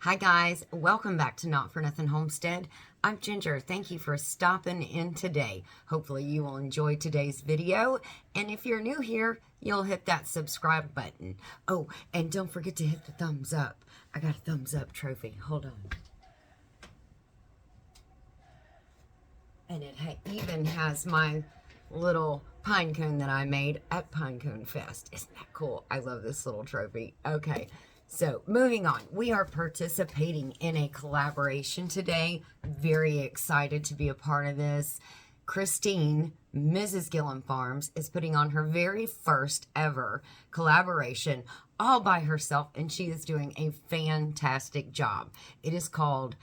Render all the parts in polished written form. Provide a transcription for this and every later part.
Hi guys, welcome back to Not For Nothing Homestead. I'm Ginger. Thank you for stopping in today. Hopefully you will enjoy today's video. And if you're new here, you'll hit that subscribe button. Oh, and don't forget to hit the thumbs up. I got a thumbs up trophy. Hold on. And it even has my little pine cone that I made at Pine Cone Fest. Isn't that cool? I love this little trophy. Okay. So, moving on, we are participating in a collaboration today. Very excited to be a part of this. Christine Mrs.GilliamFarms is putting on her very first ever collaboration all by herself, and she is doing a fantastic job. It is called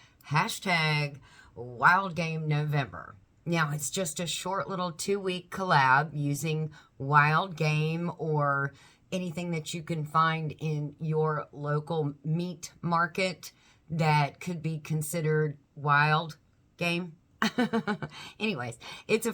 #Wild Game November. Now, it's just a short little 2-week collab using wild game or anything that you can find in your local meat market that could be considered wild game. Anyways, it's a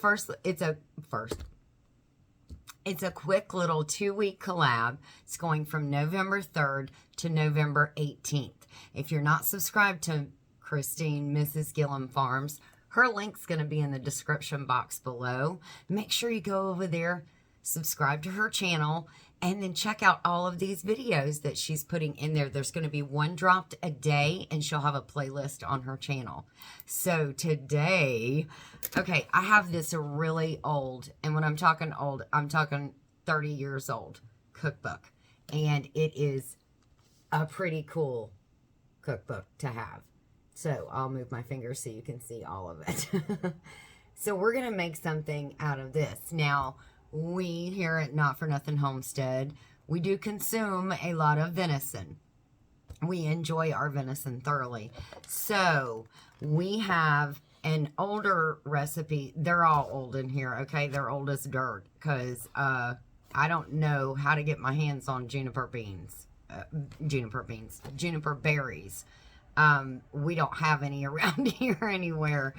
quick little 2-week collab. It's going from November 3rd to November 18th. If you're not subscribed to Christine Mrs.GilliamFarms, her link's going to be in the description box below. Make sure you go over there, subscribe to her channel, and then check out all of these videos that she's putting in there. There's going to be one dropped a day, and she'll have a playlist on her channel. So today, okay, I have this really old, and when I'm talking old, I'm talking 30 years old cookbook. And it is a pretty cool cookbook to have. So I'll move my fingers so you can see all of it. So we're going to make something out of this. Now, we here at Not For Nothing Homestead, we do consume a lot of venison. We enjoy our venison thoroughly. So we have an older recipe. They're all old in here, okay? They're old as dirt because I don't know how to get my hands on juniper berries. We don't have any around here anywhere.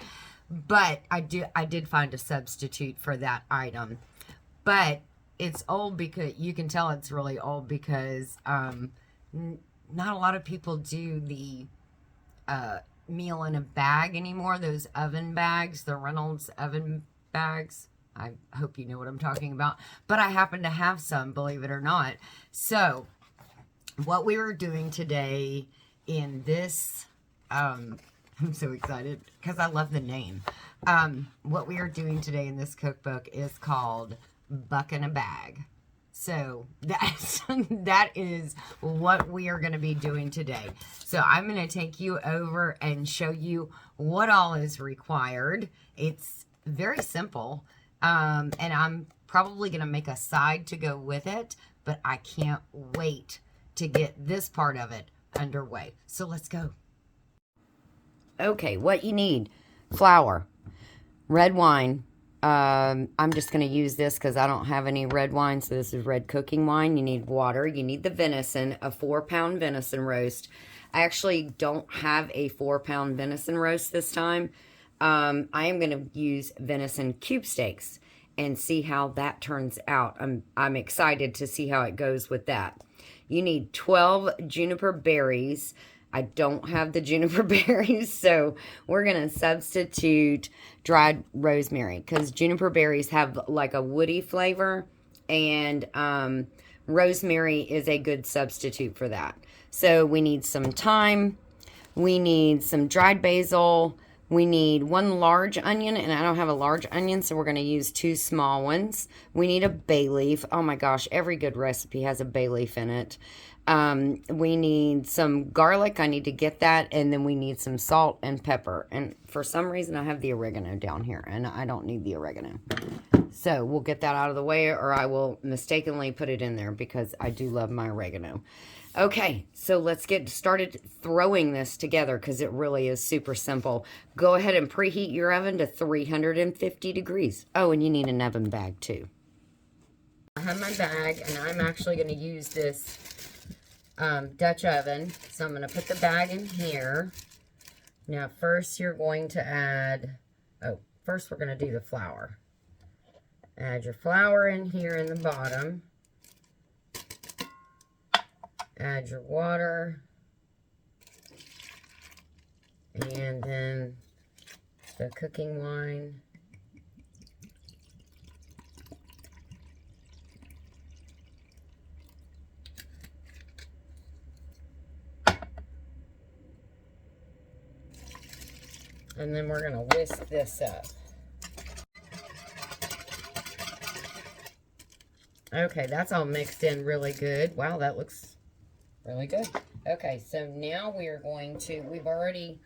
But I did find a substitute for that item. But it's old because you can tell it's really old because not a lot of people do the meal in a bag anymore. Those oven bags, the Reynolds oven bags. I hope you know what I'm talking about. But I happen to have some, believe it or not. So what we were doing today in this, I'm so excited because I love the name. What we are doing today in this cookbook is called Buck in a Bag. So that is what we are going to be doing today. So I'm going to take you over and show you what all is required. It's very simple. And I'm probably going to make a side to go with it, but I can't wait to get this part of it underway. So let's go. Okay, what you need: flour, red wine. I'm just going to use this because I don't have any red wine, so this is red cooking wine. You need water. You need the venison, a 4-pound venison roast. I actually don't have a 4-pound venison roast this time. I am going to use venison cube steaks and see how that turns out. I'm excited to see how it goes with that. You need 12 juniper berries. I don't have the juniper berries, so we're going to substitute dried rosemary because juniper berries have like a woody flavor, and rosemary is a good substitute for that. So we need some thyme, we need some dried basil, we need 1 large onion, and I don't have a large onion, so we're going to use 2 small ones. We need a bay leaf. Oh my gosh, every good recipe has a bay leaf in it. We need some garlic. I need to get that. And then we need some salt and pepper. And for some reason, I have the oregano down here, and I don't need the oregano. So we'll get that out of the way, or I will mistakenly put it in there because I do love my oregano. Okay, so let's get started throwing this together because it really is super simple. Go ahead and preheat your oven to 350 degrees. Oh, and you need an oven bag too. I have my bag, and I'm actually going to use this Dutch oven. So I'm going to put the bag in here. Now, first you're going to add, first we're going to do the flour. Add your flour in here in the bottom. Add your water. the cooking wine. And then we're going to whisk this up. Okay, that's all mixed in really good. Wow, that looks really good. Okay, so now we are going to, we've already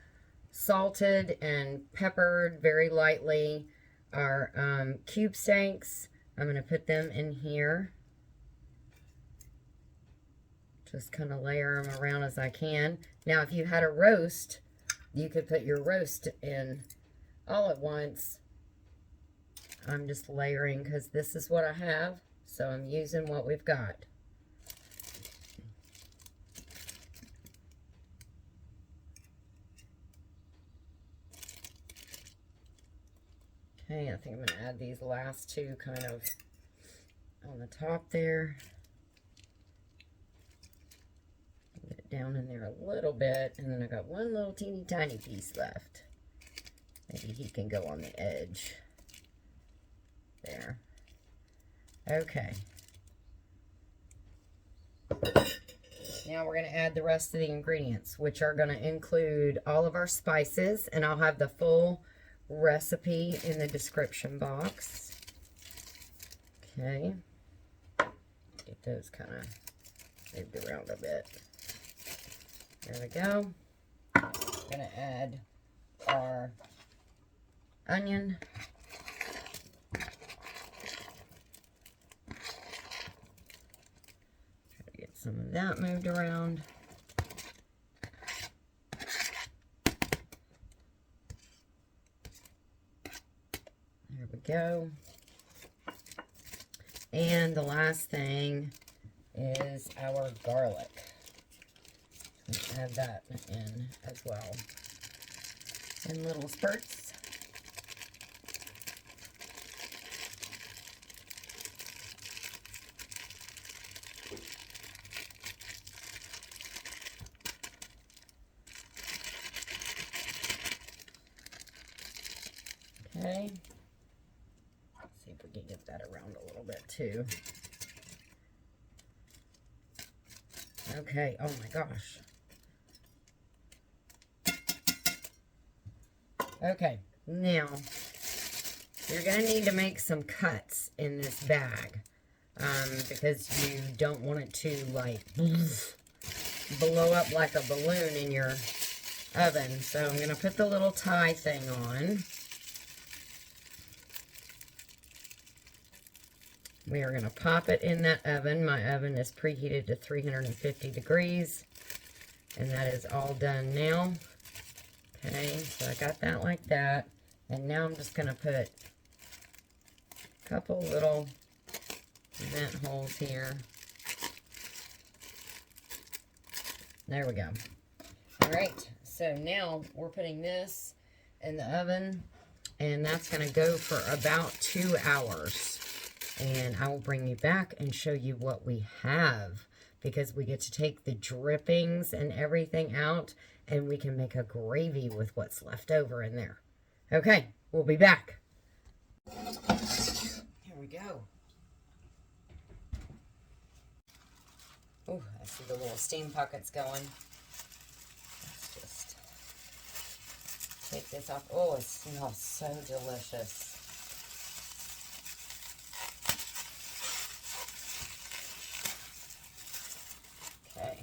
salted and peppered very lightly our cube steaks. I'm going to put them in here. Just kind of layer them around as I can. Now, if you had a roast, you could put your roast in all at once. I'm just layering because this is what I have. So I'm using what we've got. Okay, I think I'm going to add these last two kind of on the top there. Get it down in there a little bit, and then I got one little teeny tiny piece left. Maybe he can go on the edge. There. Okay. Now we're going to add the rest of the ingredients, which are going to include all of our spices, and I'll have the full recipe in the description box. Okay. Get those kind of moved around a bit. There we go. I'm going to add our onion. Some of that moved around. There we go. And the last thing is our garlic. Let's add that in as well. In little spurts. Okay, let's see if we can get that around a little bit too. Okay, oh my gosh. Okay, now you're going to need to make some cuts in this bag because you don't want it to like blow up like a balloon in your oven. So I'm going to put the little tie thing on. We are going to pop it in that oven. My oven is preheated to 350 degrees. And that is all done now. Okay, so I got that like that. And now I'm just going to put a couple little vent holes here. There we go. Alright, so now we're putting this in the oven. And that's going to go for about 2 hours. And I will bring you back and show you what we have, because we get to take the drippings and everything out, and we can make a gravy with what's left over in there. Okay, we'll be back. Here we go. Oh, I see the little steam pockets going. Let's just take this off. Oh, it smells so delicious. Okay.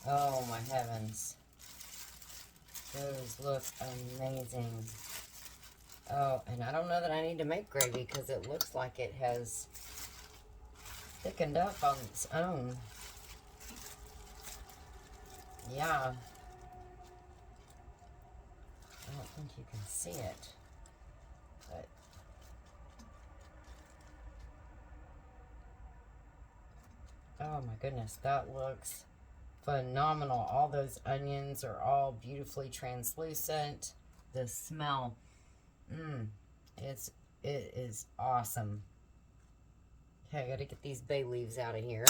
Oh my heavens. Those look amazing. Oh, and I don't know that I need to make gravy because it looks like it has thickened up on its own. Yeah. I don't think you can see it. But oh my goodness, that looks phenomenal. All those onions are all beautifully translucent. The smell, it is awesome. Okay, I gotta get these bay leaves out of here.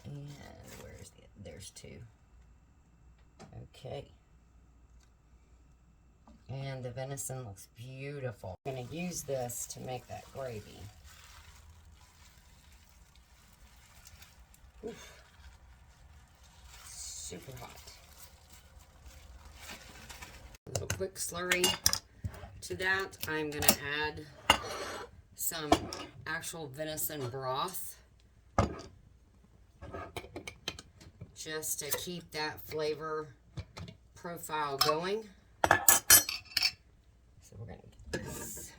And there's two. Okay. And the venison looks beautiful. I'm going to use this to make that gravy. Oof. Super hot. A little quick slurry to that. I'm going to add some actual venison broth just to keep that flavor profile going. So we're going to get this.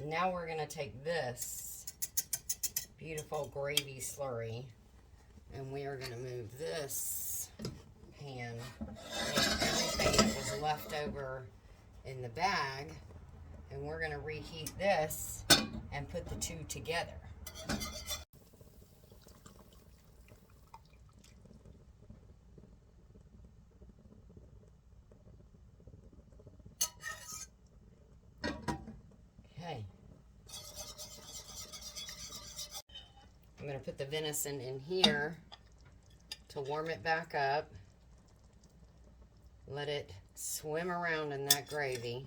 Now we're going to take this beautiful gravy slurry and we are going to move this pan and everything that was left over in the bag, and we're going to reheat this and put the two together. Okay. I'm going to put the venison in here to warm it back up. Let it swim around in that gravy.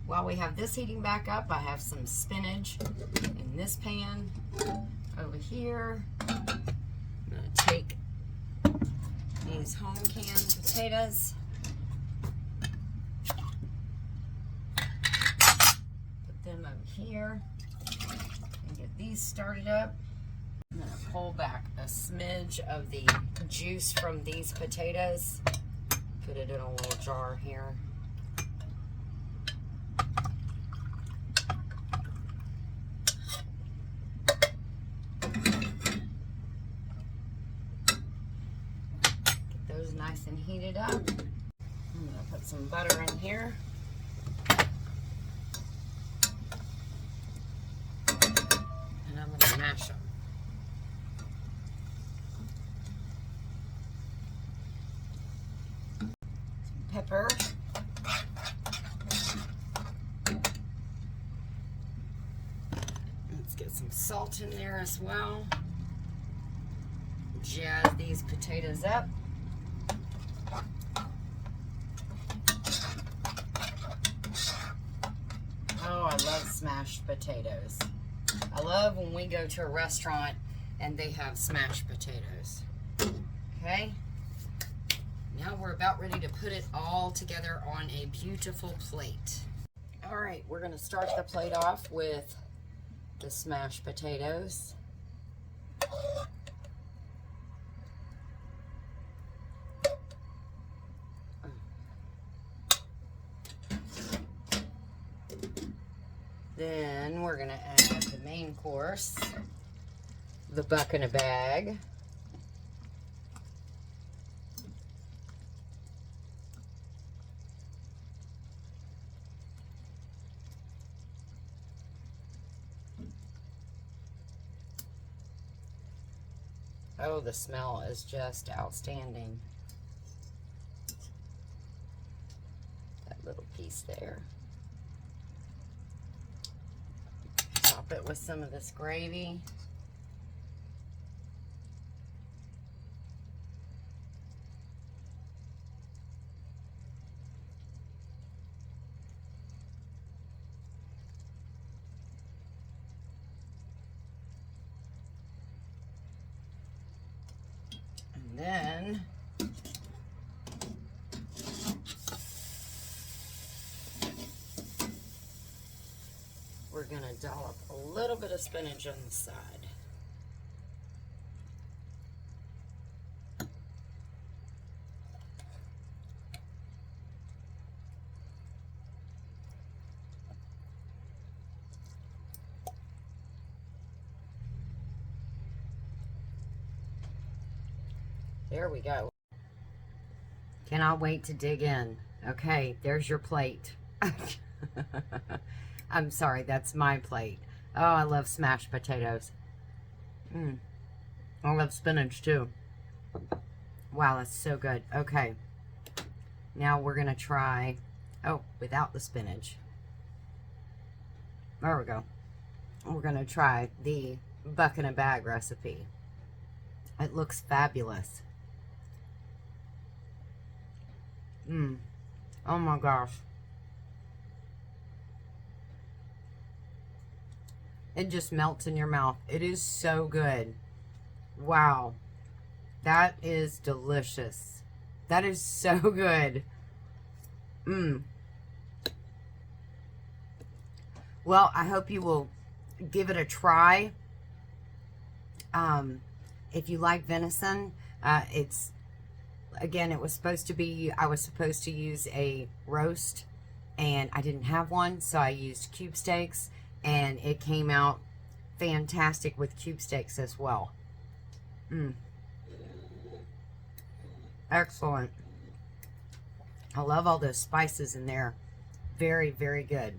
While we have this heating back up, I have some spinach in this pan over here. I'm going to take these home canned potatoes, put them over here, and get these started up. I'm going to pull back a smidge of the juice from these potatoes, put it in a little jar here. Get those nice and heated up. I'm going to put some butter in here. And I'm going to mash them. Pepper. Let's get some salt in there as well. Jazz these potatoes up. Oh, I love smashed potatoes. I love when we go to a restaurant and they have smashed potatoes. Okay. Now we're about ready to put it all together on a beautiful plate. All right, we're going to start the plate off with the smashed potatoes. Then we're going to add the main course, the buck in a bag. Oh, the smell is just outstanding. That little piece there. Top it with some of this gravy. Then we're going to dollop a little bit of spinach on the side. There we go. Cannot wait to dig in. Okay, there's your plate. I'm sorry, that's my plate. Oh, I love smashed potatoes. I love spinach too. Wow, that's so good. Okay. Now we're going to try, oh, without the spinach. There we go. We're going to try the buck in a bag recipe. It looks fabulous. Oh my gosh. It just melts in your mouth. It is so good. Wow. That is delicious. That is so good. Well, I hope you will give it a try. If you like venison, again, it was supposed to be, I was supposed to use a roast, and I didn't have one, so I used cube steaks, and it came out fantastic with cube steaks as well. Excellent. I love all those spices in there. Very, very good.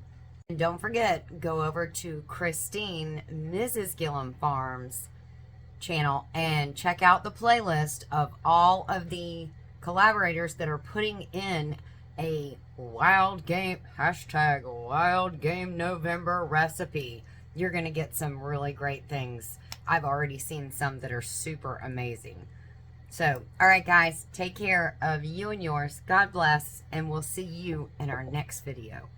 And don't forget, go over to Christine Mrs.GilliamFarms channel and check out the playlist of all of the collaborators that are putting in a wild game, hashtag wild game November recipe. You're going to get some really great things. I've already seen some that are super amazing. So, all right, guys, take care of you and yours. God bless, and we'll see you in our next video.